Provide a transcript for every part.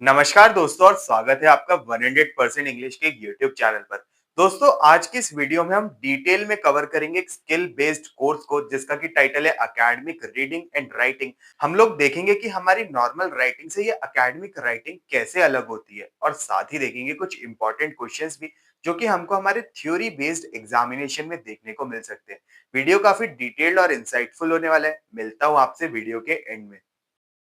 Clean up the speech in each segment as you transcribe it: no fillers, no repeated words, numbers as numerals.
नमस्कार दोस्तों और स्वागत है आपका 100% इंग्लिश के यूट्यूब चैनल पर। दोस्तों आज की इस वीडियो में हम डिटेल में कवर करेंगे एक स्किल बेस्ड कोर्स को जिसका की टाइटल है एकेडमिक रीडिंग एंड राइटिंग। हम लोग देखेंगे कि हमारी नॉर्मल राइटिंग से ये एकेडमिक राइटिंग कैसे अलग होती है और साथ ही देखेंगे कुछ इंपॉर्टेंट क्वेश्चंस भी जो कि हमको हमारे थ्योरी बेस्ड एग्जामिनेशन में देखने को मिल सकते हैं। वीडियो काफी डिटेल्ड और इंसाइटफुल होने वाला है। मिलता हूँ आपसे वीडियो के एंड में।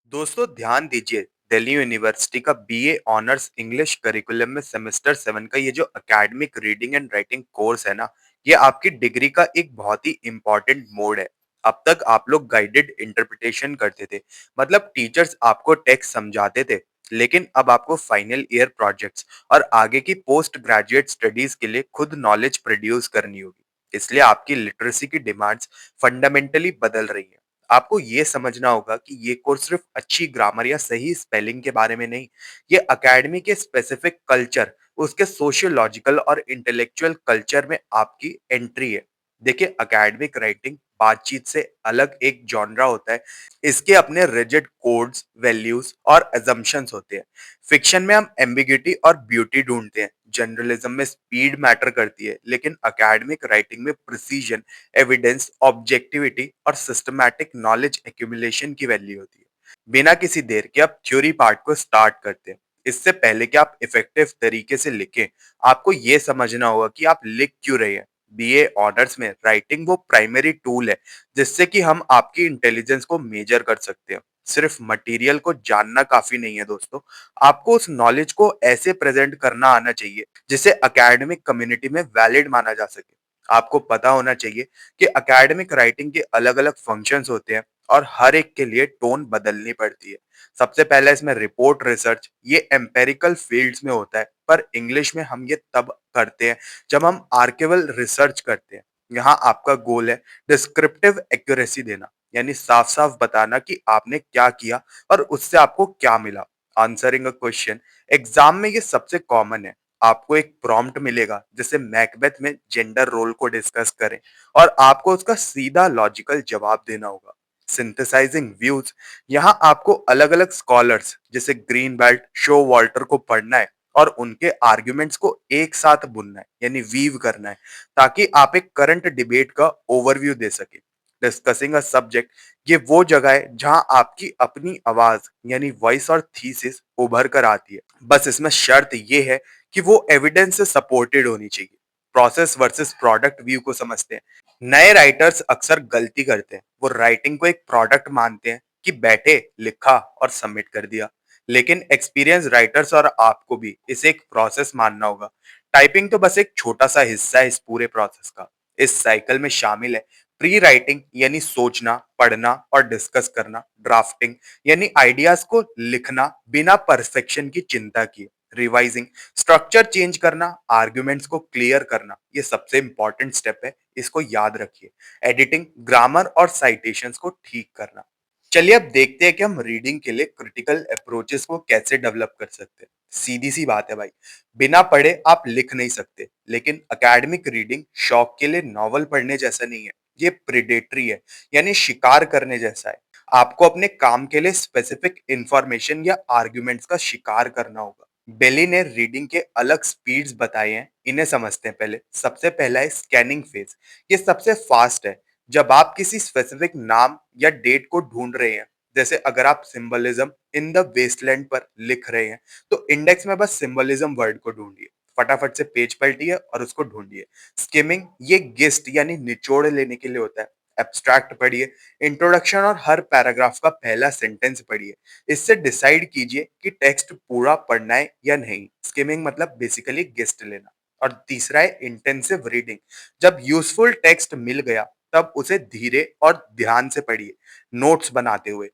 दोस्तों ध्यान दीजिए, दिल्ली यूनिवर्सिटी का बीए ऑनर्स इंग्लिश करिकुलम में सेमेस्टर 7 का ये जो academic reading and writing course है ना, ये आपकी डिग्री का एक बहुत ही इम्पोर्टेंट मोड है। अब तक आप लोग गाइडेड इंटरप्रिटेशन करते थे, मतलब टीचर्स आपको टेक्स्ट समझाते थे, लेकिन अब आपको फाइनल ईयर प्रोजेक्ट्स और आगे की पोस्ट ग्रेजुएट स्टडीज के लिए खुद नॉलेज प्रोड्यूस करनी होगी। इसलिए आपकी लिटरेसी की डिमांड्स फंडामेंटली बदल रही है। आपको ये समझना होगा कि ये कोर्स सिर्फ अच्छी ग्रामर या सही स्पेलिंग के बारे में नहीं, ये एकेडमी के स्पेसिफिक कल्चर, उसके सोशियोलॉजिकल और इंटेलेक्चुअल कल्चर में आपकी एंट्री है। देखिए, एकेडमिक राइटिंग बातचीत से अलग एक जॉनरा होता है। इसके अपने रिजिड कोड्स, वैल्यूज और अजम्पशंस होते हैं। फिक्शन में हम एम्बिग्यूटी और ब्यूटी ढूंढते हैं, जर्नलिज्म में स्पीड मैटर करती है, लेकिन एकेडमिक राइटिंग में प्रिसीजन, एविडेंस, ऑब्जेक्टिविटी और सिस्टमैटिक नॉलेज एक्यूमुलेशन की वैल्यू होती है। बिना किसी देर के आप थ्योरी पार्ट को स्टार्ट करते हैं। इससे पहले कि आप इफेक्टिव तरीके से लिखें, आपको ये समझना होगा कि आप लिख क्यों रहे हैं। बीए ऑनर्स में राइटिंग वो प्राइमरी टूल है जिससे कि हम आपकी इंटेलिजेंस को मेजर कर सकते हैं। सिर्फ मटेरियल को जानना काफी नहीं है दोस्तों, आपको उस नॉलेज को ऐसे प्रेजेंट करना आना चाहिए जिसे एकेडमिक कम्युनिटी में वैलिड माना जा सके। आपको पता होना चाहिए कि एकेडमिक राइटिंग के अलग-अलग फंक्शंस होते हैं और हर एक के लिए टोन बदलनी पड़ती है। सबसे पहले इसमें रिपोर्ट रिसर्च, ये एम्पिरिकल फील्ड्स में होता है, पर इंग्लिश में हम ये तब करते हैं जब हम आर्काइवल रिसर्च करते हैं। यहाँ आपका गोल है डिस्क्रिप्टिव एक्यूरेसी देना, यानी साफ-साफ बताना कि आपने क्या किया और उससे आपको क्या मिला। आंसरिंग अ क्वेश्चन, एग्जाम में ये सबसे कॉमन है। आपको एक प्रॉम्प्ट मिलेगा जैसे मैकबेथ में जेंडर रोल को डिस्कस करें और आपको उसका सीधा लॉजिकल जवाब देना होगा। सिंथेसाइजिंग व्यूज, यहाँ आपको अलग अलग स्कॉलर्स जैसे ग्रीन बेल्ट, शो वॉल्टर को पढ़ना है और उनके आर्ग्यूमेंट्स को एक साथ बुनना है, यानी वीव करना है, ताकि आप एक करंट डिबेट का ओवरव्यू दे सके। डिस्कसिंग अ सब्जेक्ट, ये वो जगह है जहां आपकी अपनी आवाज यानी वॉइस और थीसिस उभर कर आती है। बस इसमें शर्त ये है कि वो एविडेंस से सपोर्टेड होनी चाहिए। प्रोसेस वर्सेस प्रोडक्ट व्यू को समझते हैं। नए राइटर्स अक्सर गलती करते हैं, वो राइटिंग को एक प्रोडक्ट मानते हैं कि बैठे, लिखा और सबमिट कर दिया। लेकिन एक्सपीरियंस राइटर्स और आपको भी इसे एक प्रोसेस मानना होगा। टाइपिंग तो बस एक छोटा सा हिस्सा है इस पूरे प्रोसेस का। इस साइकिल में शामिल है प्री राइटिंग यानी सोचना, पढ़ना और डिस्कस करना, ड्राफ्टिंग यानी आइडियाज को लिखना बिना परफेक्शन की चिंता किए, रिवाइजिंग स्ट्रक्चर चेंज करना, आर्ग्यूमेंट्स को क्लियर करना, ये सबसे इंपॉर्टेंट स्टेप है, इसको याद रखिए। एडिटिंग, ग्रामर और साइटेशंस को ठीक करना। चलिए अब देखते हैं कि हम रीडिंग के लिए क्रिटिकल अप्रोचेस को कैसे डेवलप कर सकते हैं। सीधी सी बात है भाई, बिना पढ़े आप लिख नहीं सकते, लेकिन एकेडमिक रीडिंग शौक के लिए नॉवल पढ़ने जैसा नहीं है, ये प्रेडेटरी है, यानी शिकार करने जैसा है। आपको अपने काम के लिए स्पेसिफिक इंफॉर्मेशन या आर्ग्यूमेंट्स का शिकार करना होगा। बेली ने रीडिंग के अलग स्पीड्स बताए हैं, इन्हें समझते हैं पहले। सबसे पहला है स्कैनिंग फेज, ये सबसे फास्ट है। जब आप किसी स्पेसिफिक नाम या डेट को ढूंढ रहे हैं, जैसे अगर आप सिंबलिज्म इन द वेस्टलैंड पर लिख रहे हैं, तो इंडेक्स में बस सिंबलिज्म वर्ड को ढूंढिए, फटाफट से पेज पलटिए और उसको ढूंढिए। स्किमिंग, ये गेस्ट यानी निचोड़ लेने के लिए होता है। एब्स्ट्रैक्ट पढ़िए, इंट्रोडक्शन और हर पैराग्राफ का पहला सेंटेंस पढ़िए। इससे डिसाइड कीजिए कि टेक्स्ट पूरा पढ़ना है या नहीं। स्किमिंग मतलब बेसिकली गेस्ट लेना। और तीसरा है इंटेंसिव रीडिंग। जब यूजफुल टेक्स्ट मिल गया, तब उसे धीरे और ध्यान से पढ़िए, नोट्स बनाते हुए।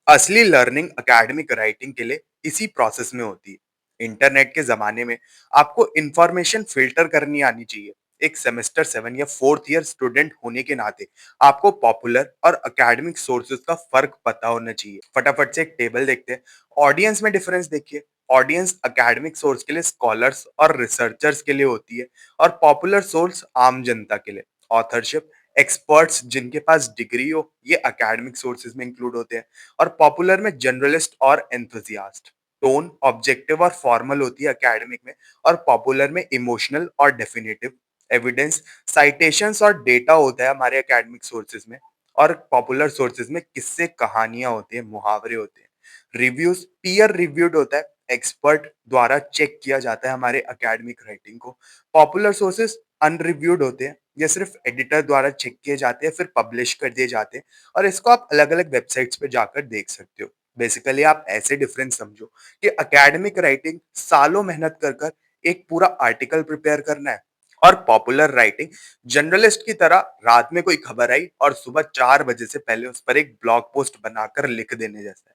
असली लर्निंग एकेडमिक राइटिंग के लिए इसी प्रोसेस में होती है। इंटरनेट के जमाने में आपको इंफॉर्मेशन फिल्टर करनी आनी चाहिए। एक सेमेस्टर 7 या फोर्थ ईयर स्टूडेंट होने के नाते आपको पॉपुलर और एकेडमिक सोर्सेज का फर्क पता होना चाहिए। फटाफट से एक टेबल देखते हैं। ऑडियंस में डिफरेंस देखिए। ऑडियंस एकेडमिक सोर्स के लिए स्कॉलर्स और रिसर्चर्स के लिए होती है और पॉपुलर सोर्स आम जनता के लिए। ऑथरशिप, एक्सपर्ट्स जिनके पास डिग्री हो, ये एकेडमिक सोर्सेज में इंक्लूड होते हैं और पॉपुलर में जर्नलिस्ट और एंथुसियास्ट। टोन ऑब्जेक्टिव और फॉर्मल होती है एकेडमिक में, और पॉपुलर में इमोशनल और डेफिनेटिव। एविडेंस, साइटेशंस और डेटा होता है हमारे एकेडमिक सोर्सेज में, और पॉपुलर सोर्सेज में किस्से, कहानियां होती है, मुहावरे होते हैं। रिव्यूज पीयर रिव्यूड होता है, एक्सपर्ट द्वारा चेक किया जाता है हमारे एकेडमिक राइटिंग को। पॉपुलर सोर्सेज अनरिव्यूड होते हैं, ये सिर्फ एडिटर द्वारा चेक किए जाते हैं फिर पब्लिश कर दिए जाते हैं, और इसको आप अलग अलग वेबसाइट्स पे जाकर देख सकते हो। बेसिकली आप ऐसे डिफरेंस समझो कि एकेडमिक राइटिंग सालों मेहनत कर कर एक पूरा आर्टिकल प्रिपेयर करना है, और पॉपुलर राइटिंग जर्नलिस्ट की तरह रात में कोई खबर आई और सुबह 4 बजे से पहले उस पर एक ब्लॉग पोस्ट बनाकर लिख देने जैसा है।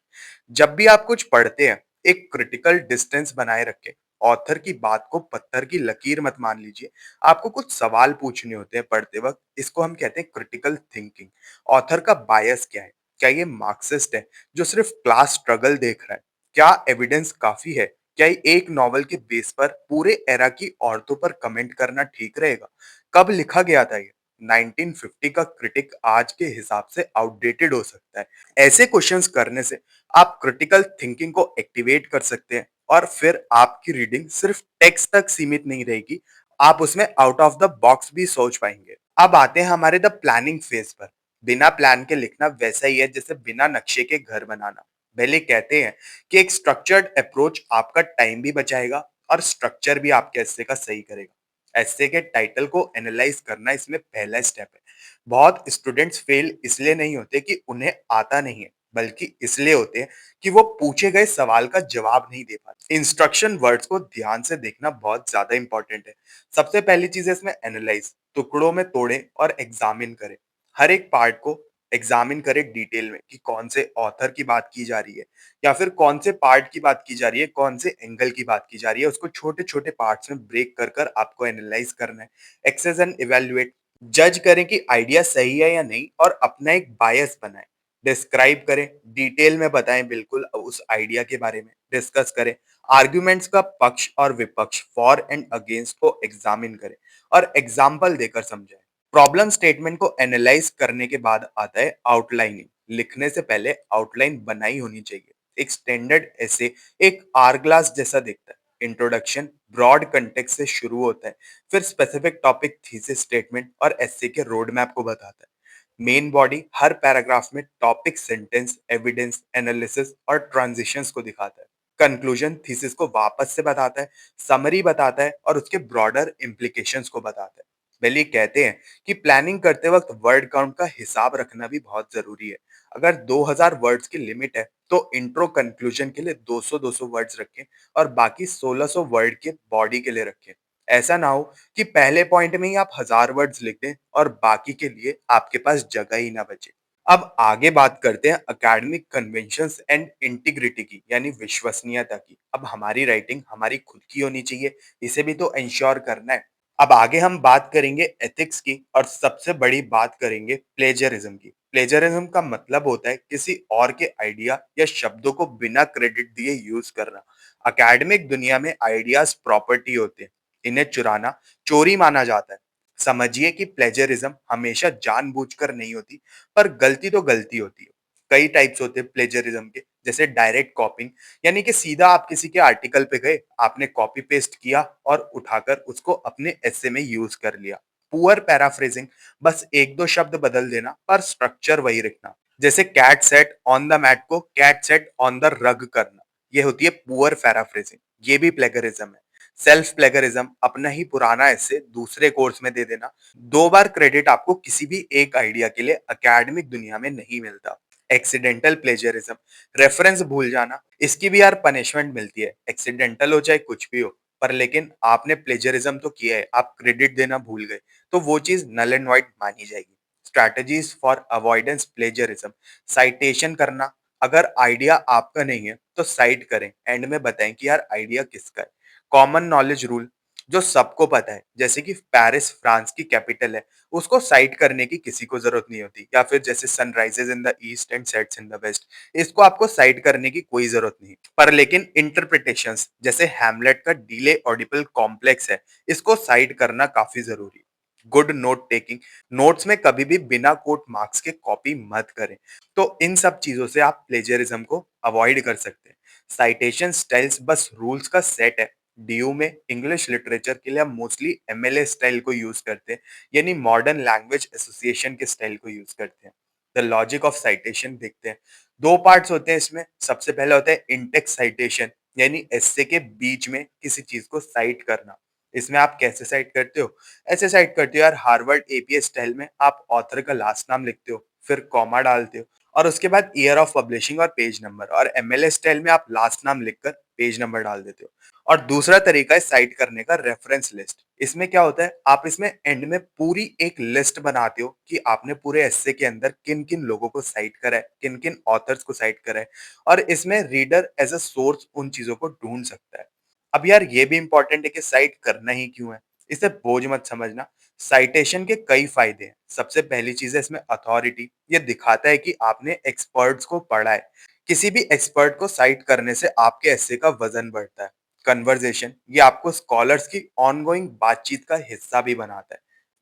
जब भी आप कुछ पढ़ते हैं, एक क्रिटिकल डिस्टेंस बनाए रखें। ऑथर की बात को पत्थर की लकीर मत मान लीजिए। आपको कुछ सवाल पूछने होते हैं पढ़ते वक्त, इसको हम कहते हैं क्रिटिकल थिंकिंग। ऑथर का बायस क्या है? क्या ये मार्क्सिस्ट है जो सिर्फ क्लास स्ट्रगल देख रहा है? क्या एविडेंस काफी है? क्या ये एक नॉवल के बेस पर पूरे एरा की औरतों पर कमेंट करना ठीक रहेगा? कब लिखा गया था ये? 1950 का क्रिटिक आज के हिसाब से आउटडेटेड हो सकता है। ऐसे क्वेश्चंस करने से आप क्रिटिकल थिंकिंग को एक्टिवेट कर सकते हैं, और फिर आपकी रीडिंग सिर्फ टेक्स्ट तक सीमित नहीं रहेगी, आप उसमें आउट ऑफ द बॉक्स भी सोच पाएंगे। अब आते हैं हमारे द प्लानिंग फेज पर। बिना प्लान के लिखना वैसा ही है जैसे बिना नक्शे के घर बनाना। पहले कहते हैं कि एक स्ट्रक्चर्ड अप्रोच आपका टाइम भी बचाएगा और स्ट्रक्चर भी आपके एस्से का सही करेगा। एस्से के टाइटल को एनालाइज करना इसमें पहला स्टेप है। बहुत स्टूडेंट्स फेल इसलिए नहीं होते कि उन्हें आता नहीं है, बल्कि इसलिए होते हैं कि वो पूछे गए सवाल का जवाब नहीं दे पाते। इंस्ट्रक्शन वर्ड्स को ध्यान से देखना बहुत ज्यादा इंपॉर्टेंट है। सबसे पहली चीज है इसमें एनालाइज, टुकड़ों में तोड़ें और एग्जामिन करें। हर एक पार्ट को एग्जामिन करें डिटेल में कि कौन से ऑथर की बात की जा रही है, या फिर कौन से पार्ट की बात की जा रही है, कौन से एंगल की बात की जा रही है। उसको छोटे छोटे पार्ट्स में ब्रेक कर कर आपको एनालाइज करना है। एक्सेस एंड इवेल्युएट, जज करें कि आइडिया सही है या नहीं, और अपना एक बायस बनाएं। डिस्क्राइब करें, डिटेल में बताएं बिल्कुल उस आइडिया के बारे में। डिस्कस करें, आर्ग्यूमेंट्स का पक्ष और विपक्ष, फॉर एंड अगेंस्ट को एग्जामिन करें और एग्जाम्पल देकर समझाएं। प्रॉब्लम स्टेटमेंट को एनालाइज करने के बाद आता है आउटलाइनिंग। लिखने से पहले आउटलाइन बनाई होनी चाहिए। एक स्टैंडर्ड ऐसे एक आर ग्लास जैसा दिखता है। इंट्रोडक्शन ब्रॉड कंटेक्स्ट से शुरू होता है, फिर स्पेसिफिक टॉपिक, थीसिस स्टेटमेंट और एस्से के रोड मैप को बताता है। मेन बॉडी हर पैराग्राफ में टॉपिक, सेंटेंस, एविडेंस, एनालिसिस और ट्रांजिशंस को दिखाता है। कंक्लूजन थीसिस को वापस से बताता है, समरी बताता है और उसके ब्रॉडर इम्प्लीकेशंस को बताता है। बेली कहते हैं कि प्लानिंग करते वक्त वर्ड काउंट का हिसाब रखना भी बहुत जरूरी है। अगर 2000 वर्ड्स की लिमिट है तो इंट्रो कंक्लूजन के लिए 200-200 वर्ड्स रखें, और बाकी 1600 वर्ड के बॉडी के लिए रखें। ऐसा ना हो कि पहले पॉइंट में ही आप 1000 वर्ड्स लिख दें और बाकी के लिए आपके पास जगह ही ना बचे। अब आगे बात करते हैं एकेडमिक कन्वेंशंस एंड इंटीग्रिटी की, यानी विश्वसनीयता की। अब हमारी राइटिंग हमारी खुद की होनी चाहिए, इसे भी तो इंश्योर करना है। अब आगे हम बात करेंगे एथिक्स की, और सबसे बड़ी बात करेंगे प्लेजरिज्म की। प्लेजरिज्म का मतलब होता है किसी और के आइडिया या शब्दों को बिना क्रेडिट दिए यूज करना। एकेडमिक दुनिया में आइडियाज प्रॉपर्टी होते हैं, इन्हें चुराना चोरी माना जाता है। समझिए कि प्लेजरिज्म हमेशा जानबूझकर नहीं होती, पर गलती तो गलती होती है। कई टाइप्स होते हैं प्लेजरिज्म के, जैसे डायरेक्ट कॉपिंग, यानी कि सीधा आप किसी के आर्टिकल पे गए, आपने कॉपी पेस्ट किया और उठाकर उसको अपने एस्से में यूज कर लिया। पुअर पैराफ्रेजिंग, बस एक दो शब्द बदल देना पर स्ट्रक्चर वही रखना। जैसे cat sat on the mat को cat sat on the rug करना, ये होती है पुअर पैराफ्रेजिंग। ये भी प्लेगरिज्म है। सेल्फ प्लेगरिज्म, अपना ही पुराना एस्से दूसरे कोर्स में दे देना। 2 बार क्रेडिट आपको किसी भी एक आइडिया के लिए एकेडमिक दुनिया में नहीं मिलता। एक्सीडेंटल प्लेजरिज्म, रेफरेंस भूल जाना, इसकी भी यार पनिशमेंट मिलती है। एक्सीडेंटल हो चाहे कुछ भी हो, पर लेकिन आपने प्लेजरिज्म तो किया है, आप क्रेडिट देना भूल गए, तो वो चीज नल एंड वाइड मानी जाएगी। Strategies for avoidance plagiarism, citation करना। अगर आइडिया आपका नहीं है तो साइट करें, एंड में बताएं कि यार आइडिया किसका है। कॉमन नॉलेज रूल, जो सबको पता है, जैसे कि पेरिस फ्रांस की कैपिटल है, उसको साइट करने की किसी को जरूरत नहीं होती। या फिर जैसे sunrises in the east and sets in the west, इसको आपको साइट करने की कोई जरूरत नहीं। पर लेकिन इंटरप्रिटेशंस, जैसे हैमलेट का डिले ऑडिबल कॉम्प्लेक्स है, इसको साइट करना काफी जरूरी है। गुड नोट टेकिंग, नोट्स में कभी भी बिना कोट मार्क्स के कॉपी मत करें। तो इन सब चीजों से आप प्लेजरिज्म को अवॉइड कर सकते हैं। साइटेशन स्टाइल्स बस रूल्स का सेट है। डीयू में इंग्लिश लिटरेचर के लिए हम मोस्टली एमएलए स्टाइल को यूज करते हैं, यानी मॉडर्न लैंग्वेज एसोसिएशन के स्टाइल को यूज करते हैं। द लॉजिक ऑफ साइटेशन देखते हैं। दो पार्ट्स होते हैं इसमें। सबसे पहला होता है इंटेक्स साइटेशन, यानी एस्से के बीच में किसी चीज को साइट करना। इसमें आप कैसे साइट करते हो? ऐसे साइट करते हो यार, हार्वर्ड एपीए स्टाइल में आप ऑथर का लास्ट नाम लिखते हो, फिर कॉमा डालते हो और उसके बाद ईयर ऑफ पब्लिशिंग और पेज नंबर, और एमएलए स्टाइल में आप लास्ट नाम लिखकर पेज नंबर डाल देते हो। और दूसरा तरीका है साइट करने का रेफरेंस लिस्ट। इसमें क्या होता है, आप इसमें एंड में पूरी एक लिस्ट बनाते हो कि आपने पूरे एस्से के अंदर किन किन लोगों को साइट करा है, किन किन ऑथर्स को साइट करा है, और इसमें रीडर एज अ सोर्स उन चीजों को ढूंढ सकता है। अब यार ये भी इंपॉर्टेंट है कि साइट करना ही क्यों है। इसे बोझ मत समझना। साइटेशन के कई फायदे हैं। सबसे पहली चीज है इसमें अथॉरिटी। ये दिखाता है कि आपने एक्सपर्ट्स को पढ़ा है। किसी भी एक्सपर्ट को साइट करने से आपके एस्से का वजन बढ़ता है। कन्वर्सेशन, ये आपको स्कॉलर्स की ऑनगोइंग बातचीत का हिस्सा भी बनाता है।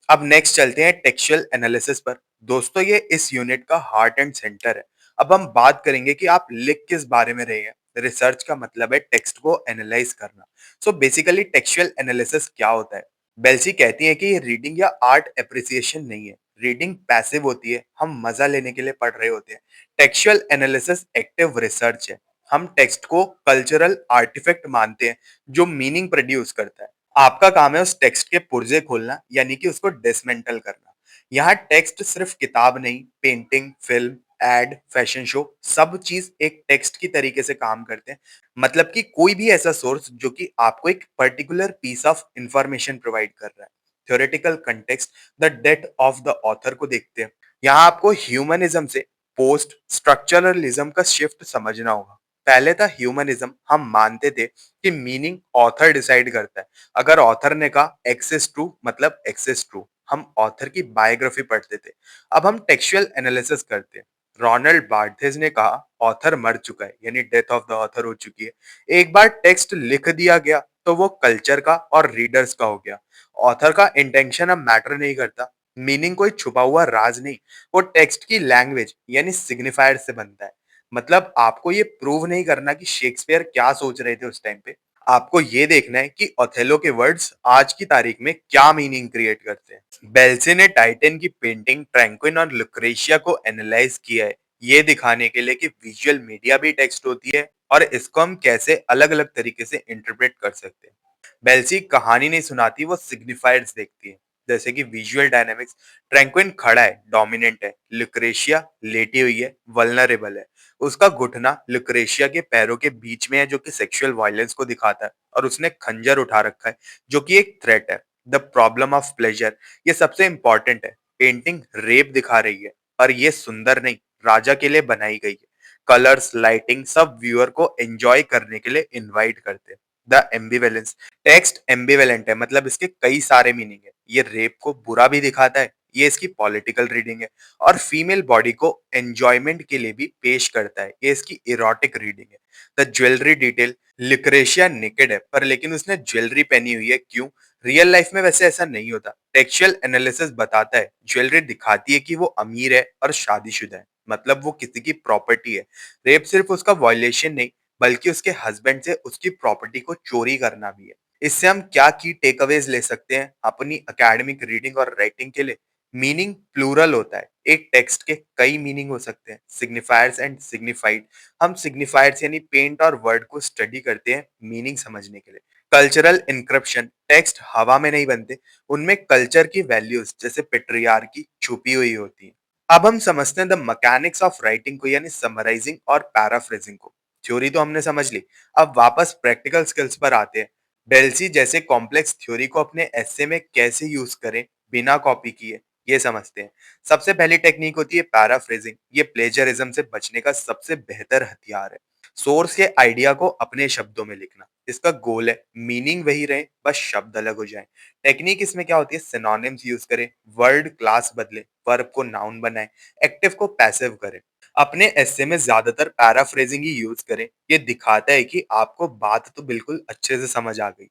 अब नेक्स्ट चलते हैं टेक्सचुअल एनालिसिस पर। दोस्तों ये इस यूनिट का हार्ट एंड सेंटर है। अब हम बात करेंगे कि आप लिख किस बारे में रहे हैं। रिसर्च का मतलब है टेक्स्ट को एनालाइज करना। सो बेसिकली टेक्सचुअल एनालिसिस क्या होता है? बेल्सी कहती है कि ये रीडिंग या आर्ट एप्रिसिएशन नहीं है। रीडिंग पैसिव होती है, हम मजा लेने के लिए पढ़ रहे होते हैं। टेक्सचुअल एनालिसिस एक्टिव रिसर्च है। हम टेक्स्ट को कल्चरल आर्टिफैक्ट मानते हैं जो मीनिंग प्रोड्यूस करता है। आपका काम है उस टेक्स्ट के पुर्जे खोलना, यानी कि उसको डिसमेंटल करना। यहाँ टेक्स्ट सिर्फ किताब नहीं, painting, film, ad, fashion show, सब चीज एक टेक्स्ट की तरीके से काम करते हैं। मतलब कि कोई भी ऐसा सोर्स जो कि आपको एक particular piece of information provide कर रहा है। Theoretical context, the death of the author को देखते हैं। यहाँ आपको ह्यूमनिज्म से पोस्ट स्ट्रक्चरलिज्म का शिफ्ट समझना होगा। पहले था ह्यूमनिज्म, हम मानते थे कि मीनिंग ऑथर डिसाइड करता है। अगर ऑथर ने कहा एक्सेस ट्रू मतलब एक्सेस ट्रू, हम ऑथर की बायोग्राफी पढ़ते थे। अब हम टेक्सचुअल एनालिसिस करते हैं। रोनाल्ड बार्थेज ने कहा ऑथर मर चुका है, यानी डेथ ऑफ द ऑथर हो चुकी है। एक बार टेक्स्ट लिख दिया गया तो वो कल्चर का और रीडर्स का हो गया। ऑथर का इंटेंशन अब मैटर नहीं करता। मीनिंग कोई छुपा हुआ राज नहीं, वो टेक्स्ट की लैंग्वेज यानी सिग्निफायर से बनता है। मतलब आपको ये प्रूव नहीं करना कि शेक्सपियर क्या सोच रहे थे उस टाइम पे। आपको ये देखना है कि ओथेलो के वर्ड्स आज की तारीख में क्या मीनिंग क्रिएट करते हैं। बेल्से ने टाइटन की पेंटिंग ट्रैंक्विन और लुक्रेशिया को एनालाइज किया है, ये दिखाने के लिए कि विजुअल मीडिया भी टेक्स्ट होती है और इसको हम कैसे अलग अलग तरीके से इंटरप्रेट कर सकते हैं। बेल्सी कहानी नहीं सुनाती, वो सिग्निफायर्स देखती है। जैसे कि विजुअल डायनामिक्स, ट्रैंक्विन खड़ा है, डोमिनेंट है। लुक्रेशिया लेटी हुई है, वल्नरेबल है। उसका घुटना लुक्रेशिया के पैरों के बीच में है, जो कि सेक्सुअल वायलेंस को दिखाता है, और उसने खंजर उठा रखा है जो कि एक थ्रेट है। द प्रॉब्लम ऑफ प्लेजर, ये सबसे इंपॉर्टेंट है। पेंटिंग रेप दिखा रही है, पर ये सुंदर नहीं, राजा के लिए बनाई गई है। कलर्स, लाइटिंग सब व्यूअर को एंजॉय करने के लिए इनवाइट करते हैं। द एम्बिवेलेंस, टेक्स्ट एम्बिवेलेंट है, मतलब इसके कई सारे मीनिंग है। ये रेप को बुरा भी दिखाता है, ये इसकी पॉलिटिकल रीडिंग है, और फीमेल बॉडी को एंजॉयमेंट के लिए भी पेश करता है, ये इसकी इरोटिक रीडिंग है। द ज्वेलरी डिटेल, लिक्रेशिया नेकेड है पर लेकिन उसने ज्वेलरी पहनी हुई है, क्यों? रियल लाइफ में वैसे ऐसा नहीं होता। टेक्सचुअल एनालिसिस बताता है ज्वेलरी दिखाती है कि वो अमीर है और शादीशुदा है, मतलब वो किसी की प्रॉपर्टी है। रेप सिर्फ उसका वायलेशन नहीं, बल्कि उसके हस्बैंड से उसकी प्रॉपर्टी को चोरी करना भी है। इससे हम क्या की टेकअवेज ले सकते हैं अपनी एकेडमिक रीडिंग और राइटिंग के लिए? मीनिंग प्लूरल होता है। एक टेक्स्ट के कई मीनिंग हो सकते हैं। सिग्निफायर्स एंड सिग्निफाइड, हम सिग्निफायर्स यानी पेंट और वर्ड को स्टडी करते हैं मीनिंग समझने के लिए। कल्चरल इंक्रिप्शन, टेक्स्ट हवा में नहीं बनते, उनमें कल्चर की वैल्यूज जैसे पेट्रियार्की छुपी हुई होती है। अब हम समझते हैं द मैकेनिक्स ऑफ राइटिंग को, यानी समराइजिंग और पैराफ्रेजिंग को। थ्योरी तो हमने समझ ली, अब वापस प्रैक्टिकल स्किल्स पर आते हैं। डेल्सी जैसे कॉम्प्लेक्स थ्योरी को अपने एस्से में कैसे यूज करें बिना कॉपी किए, ये समझते हैं। सबसे पहली टेक्निक होती है पैराफ्रेजिंग। ये प्लेजरिज्म से बचने का सबसे बेहतर हथियार है। सोर्स के आइडिया को अपने शब्दों में लिखना, इसका गोल है मीनिंग वही रहे, बस शब्द अलग हो जाए। टेक्निक इसमें क्या होती है, सिनोनिम्स यूज करें, वर्ड क्लास बदले, वर्ब को नाउन बनाए, एक्टिव को पैसिव करें। अपने एस्से में ज्यादातर पैराफ्रेजिंग ही यूज करें, ये दिखाता है कि आपको बात तो बिल्कुल अच्छे से समझ आ गई।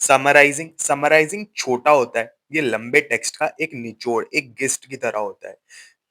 समराइजिंग, समराइजिंग छोटा होता है, ये लंबे टेक्स्ट का एक निचोड़, एक गिस्ट की तरह होता है।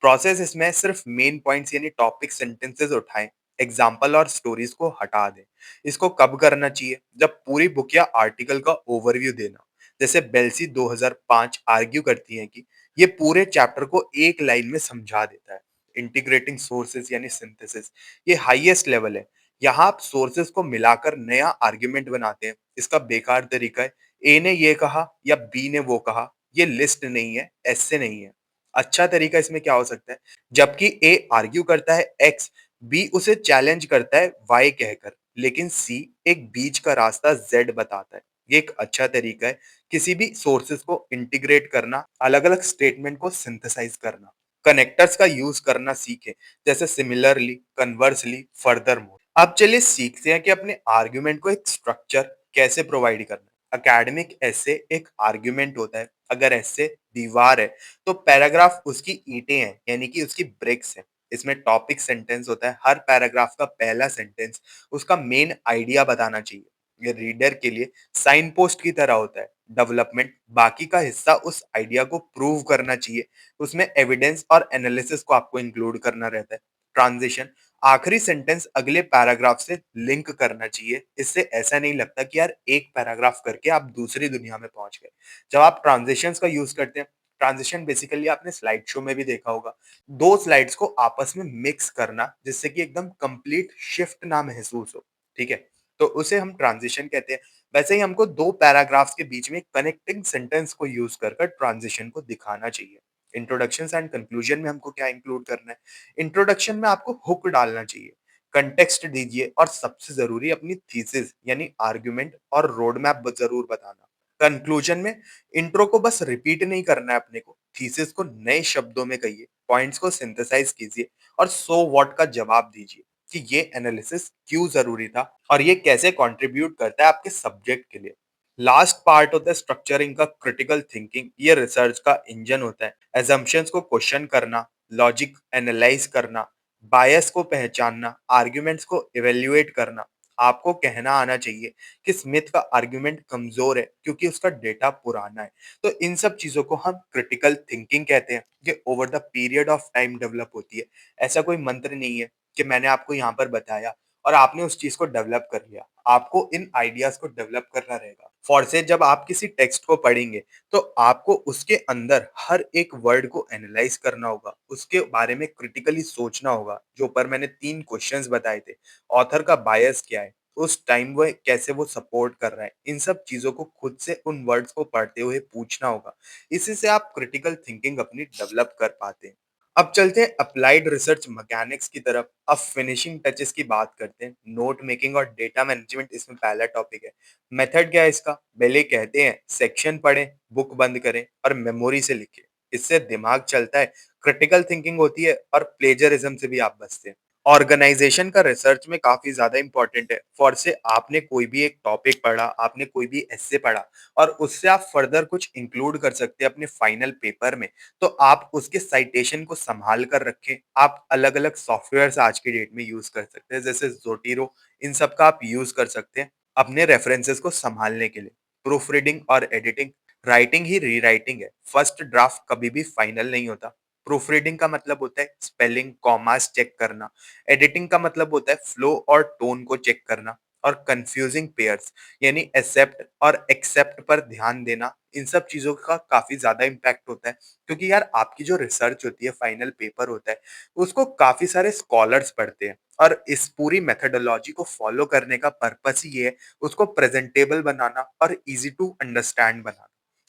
प्रोसेस इसमें सिर्फ मेन पॉइंट्स यानी टॉपिक सेंटेंसेस उठाएं, एग्जाम्पल और स्टोरीज को हटा दें। इसको कब करना चाहिए? जब पूरी बुक या आर्टिकल का ओवरव्यू देना। जैसे बेल्सी 2005 आर्ग्यू करती हैं कि ये पूरे चैप्टर को एक लाइन में समझा देता है। इंटीग्रेटिंग सोर्सेस यानी सिंथेसिस, ये हाईएस्ट लेवल है। यहाँ आप सोर्सेस को मिलाकर नया आर्ग्यूमेंट बनाते हैं। इसका बेकार तरीका है, ए ने ये कहा या बी ने वो कहा। ये लिस्ट नहीं है, एसे नहीं है। अच्छा तरीका इसमें क्या हो सकता है? जबकि ए आर्ग्यू करता है एक्स, बी उसे चैलेंज करता है वाई कहकर, लेकिन सी एक बीच का रास्ता जेड बताता है। ये एक अच्छा तरीका है किसी भी सोर्सेस को इंटीग्रेट करना, अलग अलग स्टेटमेंट को सिंथेसाइज करना। कनेक्टर्स का यूज करना सीखें, जैसे सिमिलरली, कन्वर्सली, फर्दर मोर। अब चलिए सीखते हैं कि अपने आर्ग्यूमेंट को एक स्ट्रक्चर कैसे प्रोवाइड करना है। अकेडमिक ऐसे एक आर्ग्यूमेंट होता है। अगर ऐसे दीवार है, तो पैराग्राफ उसकी ईंटें हैं, यानी कि उसकी ब्रिक्स है। इसमें टॉपिक सेंटेंस होता है। हर पैराग्राफ का पहला सेंटेंस उसका मेन आइडिया बताना चाहिए। ये रीडर के लिए साइन पोस्ट की तरह होता है। डेवलपमेंट, बाकी का हिस्सा उस आइडिया को प्रूव करना चाहिए। उसमें एविडेंस और एनालिसिस को आपको इंक्लूड करना रहता है। ट्रांजिशन, आखिरी सेंटेंस अगले पैराग्राफ से लिंक करना चाहिए। इससे ऐसा नहीं लगता कि यार एक पैराग्राफ करके आप दूसरी दुनिया में पहुंच गए। जब आप ट्रांजिशंस का यूज करते हैं, ट्रांजिशन बेसिकली आपने स्लाइड शो में भी देखा होगा, दो स्लाइड्स को आपस में मिक्स करना जिससे कि एकदम कंप्लीट शिफ्ट ना महसूस हो। ठीक है, तो उसे हम ट्रांजिशन कहते हैं। वैसे ही हमको दो पैराग्राफ्स के बीच में कनेक्टिंग सेंटेंस को यूज कर कर ट्रांजिशन को दिखाना चाहिए। इंट्रोडक्शन एंड कंक्लूजन में हमको क्या इंक्लूड करना है? इंट्रोडक्शन में आपको हुक डालना चाहिए, कंटेक्स्ट दीजिए और सबसे जरूरी अपनी थीसिस यानी आर्गुमेंट और रोड मैप जरूर बताना। कंक्लूजन में इंट्रो को बस रिपीट नहीं करना है अपने को, थीसिस को नए शब्दों में कहिए, पॉइंट्स को सिंथेसाइज कीजिए और सो व्हाट का जवाब दीजिए कि ये एनालिसिस क्यों जरूरी था और ये कैसे कंट्रीब्यूट करता है आपके सब्जेक्ट के लिए। लास्ट पार्ट होता है स्ट्रक्चरिंग का क्रिटिकल थिंकिंग। ये रिसर्च का इंजन होता है। एजम्पशंस को क्वेश्चन करना, लॉजिक एनालाइज करना, बायस को पहचानना, आर्ग्यूमेंट्स को इवेल्युएट करना। आपको कहना आना चाहिए कि स्मिथ का आर्ग्यूमेंट कमजोर है क्योंकि उसका डेटा पुराना है। तो इन सब चीजों को हम क्रिटिकल थिंकिंग कहते हैं। ये over the period of time develop होती है। ऐसा कोई मंत्र नहीं है कि मैंने आपको यहाँ पर बताया और आपने उस चीज को डेवलप कर लिया। आपको इन आइडियाज को डेवलप करना रहेगा। फॉर से जब आप किसी टेक्स्ट को पढ़ेंगे, तो आपको उसके अंदर हर एक वर्ड को एनालाइज करना होगा, उसके बारे में क्रिटिकली सोचना होगा। जो ऊपर मैंने 3 क्वेश्चंस बताए थे, ऑथर का बायस क्या है, उस टाइम वो कैसे वो सपोर्ट कर रहा है, इन सब चीज़ों को खुद से उन वर्ड्स को पढ़ते हुए पूछना होगा। इसी से आप क्रिटिकल थिंकिंग अपनी डेवलप कर पाते हैं। अब चलते हैं अप्लाइड रिसर्च मैकेनिक्स की तरफ। अब फिनिशिंग टचेस की बात करते हैं। नोट मेकिंग और डेटा मैनेजमेंट इसमें पहला टॉपिक है। मेथड क्या है इसका? पहले कहते हैं सेक्शन पढ़ें, बुक बंद करें और मेमोरी से लिखें। इससे दिमाग चलता है, क्रिटिकल थिंकिंग होती है और प्लेजरिज्म से भी आप बचते हैं। ऑर्गेनाइजेशन का रिसर्च में काफी ज्यादा इंपॉर्टेंट है। फॉर से आपने कोई भी एक टॉपिक पढ़ा, आपने कोई भी एस्से पढ़ा और उससे आप फर्दर कुछ इंक्लूड कर सकते हैं अपने फाइनल पेपर में। तो आप उसके साइटेशन को संभाल कर रखें। आप अलग अलग सॉफ्टवेयर आज की डेट में यूज कर सकते हैं, जैसे जोटीरो, इन सब का आप यूज कर सकते हैं अपने रेफरेंसेस को संभालने के लिए। प्रूफ रीडिंग और एडिटिंग, राइटिंग ही रीराइटिंग है। फर्स्ट ड्राफ्ट कभी भी फाइनल नहीं होता। प्रूफ रीडिंग का मतलब होता है स्पेलिंग, कॉमास चेक करना। एडिटिंग का मतलब होता है फ्लो और टोन को चेक करना। और कंफ्यूजिंग पेयर्स यानी एक्सेप्ट और एक्सेप्ट पर ध्यान देना। इन सब चीजों का काफी ज्यादा इम्पैक्ट होता है, क्योंकि यार आपकी जो रिसर्च होती है, फाइनल पेपर होता है, उसको काफी सारे स्कॉलर्स पढ़ते हैं। और इस पूरी मेथोडोलॉजी को फॉलो करने का पर्पस ही ये है, उसको प्रेजेंटेबल बनाना और इजी टू अंडरस्टैंड बनाना।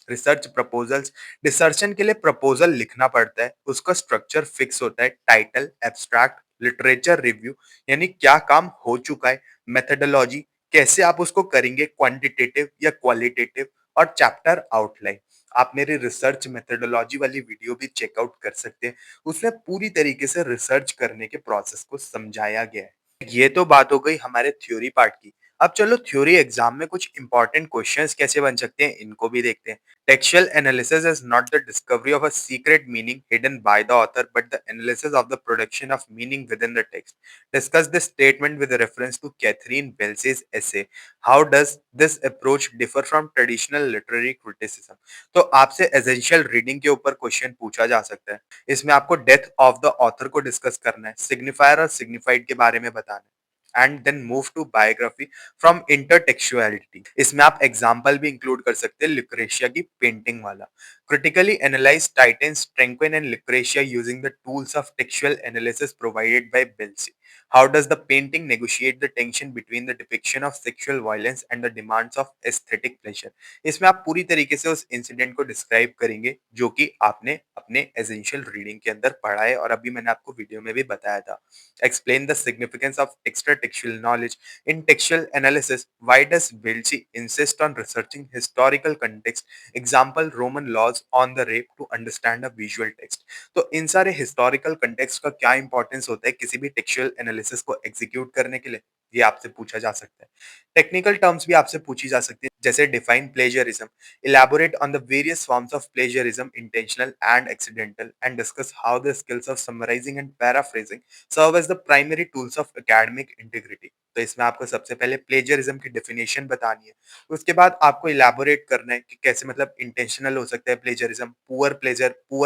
रिसर्च प्रपोजल्स, डिसर्शन के लिए प्रपोजल लिखना पड़ता है। उसका स्ट्रक्चर फिक्स होता है, टाइटल, एब्स्ट्रैक्ट, लिटरेचर रिव्यू यानी क्या काम हो चुका है, मेथोडोलॉजी कैसे आप उसको करेंगे, क्वांटिटेटिव या क्वालिटेटिव, और चैप्टर आउटलाइन। आप मेरी रिसर्च मेथोडोलॉजी वाली वीडियो भी चेकआउट कर सकते हैं। उसमें पूरी तरीके से रिसर्च करने के प्रोसेस को समझाया गया है। ये तो बात हो गई हमारे थ्योरी पार्ट की। अब चलो थ्योरी एग्जाम में कुछ इंपॉर्टेंट क्वेश्चंस कैसे बन सकते हैं इनको भी देखते हैं। Textual analysis is not the discovery of a secret meaning hidden by the author but the analysis of the production of meaning within the text. Discuss this statement with reference to Catherine Belsey's essay. How does this approach differ from traditional literary criticism. तो आपसे essential reading के ऊपर question पूछा जा सकता है। इसमें आपको डेथ ऑफ द ऑथर को डिस्कस करना है, सिग्निफायर और सिग्निफाइड के बारे में बताना है, and then move to biography from intertextuality. इसमें आप एग्जाम्पल भी इंक्लूड कर सकते हैं लिक्रेशिया की पेंटिंग वाला। Critically analyse Titian's Tarquin and Lucretia using the tools of textual analysis provided by Belsey. How does the painting negotiate the tension between the depiction of sexual violence and the demands of aesthetic pleasure. इसमें आप पूरी तरीके से उस incident को describe करेंगे जो कि आपने अपने एसेंशियल रीडिंग के अंदर पढ़ा है और अभी मैंने आपको वीडियो में भी बताया था। Explain the significance of extra-textual knowledge in textual analysis. Why does Wilchi insist on researching historical context, example Roman laws on the rape to understand a visual text? तो इन सारे historical context का क्या importance होता है किसी भी textual analysis को execute करने के लिए, ये आपसे पूछा जा सकता है। टेक्निकल टर्म्स भी आपसे पूछी जा सकती है जैसे define plagiarism, elaborate on the various forms of plagiarism, intentional and accidental, and discuss how the skills of summarizing and paraphrasing serve as the primary tools of academic integrity. तो इसमें आपको सबसे पहले प्लेजरिज्म की डेफिनेशन बतानी है, उसके बाद आपको इलैबोरेट करना है कि कैसे मतलब इंटेंशनल हो सकता है प्लेजरिज्म, पुअर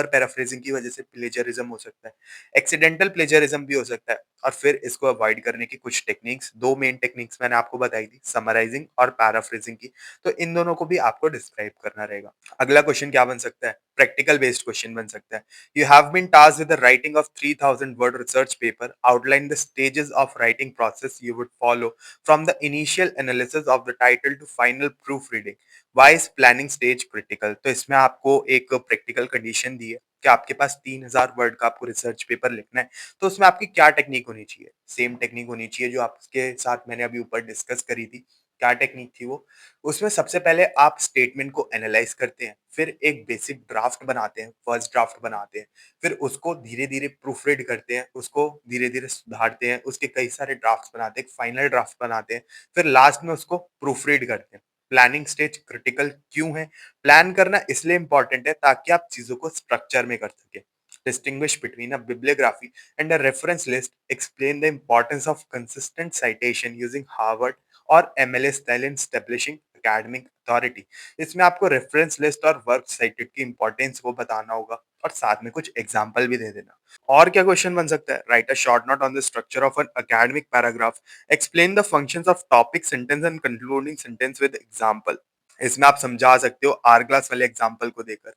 पैराफ्रेजिंग की वजह से प्लेजरिज्म हो सकता है, एक्सीडेंटल प्लेजरिज्म भी हो सकता है, और फिर इसको अवॉइड करने की कुछ टेक्निक्स, दो मेन टेक्निक्स मैंने आपको बताई थी, समराइजिंग और पैराफ्रेजिंग की। तो इन दोनों को भी आपको डिस्क्राइब करना रहेगा। अगला क्वेश्चन क्या बन सकता है, प्रैक्टिकल बेस्ड क्वेश्चन बन सकता है। You have been tasked with the writing of 3000-word research paper. Outline the stages of writing process you would follow from the initial analysis of the title to final proofreading. Why is planning stage critical? तो इसमें आपको एक practical condition दी है कि आपके पास 3000 word का आपको research paper लिखना है, तो उसमें आपकी क्या टेक्निक होनी चाहिए? सेम टेक्निक होनी चाहिए जो आपके साथ मैंने अभी ऊपर डिस्कस करी थी। क्या टेक्निक थी वो? उसमें सबसे पहले आप स्टेटमेंट को एनालाइज करते हैं, फिर एक बेसिक ड्राफ्ट बनाते हैं, फर्स्ट ड्राफ्ट बनाते हैं, फिर उसको धीरे-धीरे प्रूफ रीड करते हैं, उसको धीरे-धीरे सुधारते हैं, उसके कई सारे ड्राफ्ट्स बनाते हैं, एक फाइनल ड्राफ्ट बनाते हैं, फिर लास्ट में उसको प्रूफ रीड करते हैं। प्लानिंग स्टेज क्रिटिकल क्यों है? प्लान करना इसलिए इम्पोर्टेंट है ताकि आप चीज़ों को स्ट्रक्चर में कर सकें। Distinguish between a bibliography and a reference list. Explain the importance of consistent citation using Harvard और MLS style in establishing academic authority. इसमें आपको रेफरेंस लिस्ट और वर्क साइटेड की इंपॉर्टेंस वो बताना होगा और साथ में कुछ एग्जाम्पल भी दे देना। और क्या क्वेश्चन बन सकता है, right a short note on the structure of an academic paragraph. Explain the functions of topic sentence and concluding sentence with example. इसमें आप समझा सकते हो आर क्लास वाले एग्जाम्पल को देकर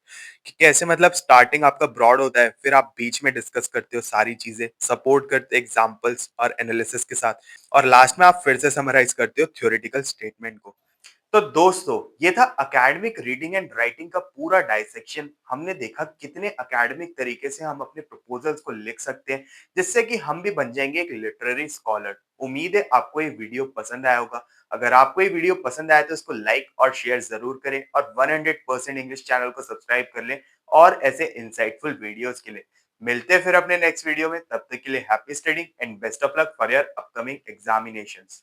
कि कैसे मतलब स्टार्टिंग आपका ब्रॉड होता है, फिर आप बीच में डिस्कस करते हो सारी चीजें, सपोर्ट करते एग्जाम्पल्स और एनालिसिस के साथ, और लास्ट में आप फिर से समराइज करते हो थ्योरेटिकल स्टेटमेंट को। तो दोस्तों, ये था एकेडमिक रीडिंग एंड राइटिंग का पूरा डाइसेक्शन। हमने देखा कितने एकेडमिक तरीके से हम अपने प्रपोजल्स को लिख सकते हैं, जिससे कि हम भी बन जाएंगे एक लिटरेरी स्कॉलर। उम्मीद है आपको ये वीडियो पसंद आया होगा। अगर आपको ये वीडियो पसंद आया तो इसको लाइक और शेयर जरूर करें और 100% इंग्लिश चैनल को सब्सक्राइब कर लें और ऐसे इंसाइटफुल वीडियोस के लिए। मिलते हैं फिर अपने नेक्स्ट वीडियो में, तब तक के लिए happy studying and best of luck for your upcoming examinations.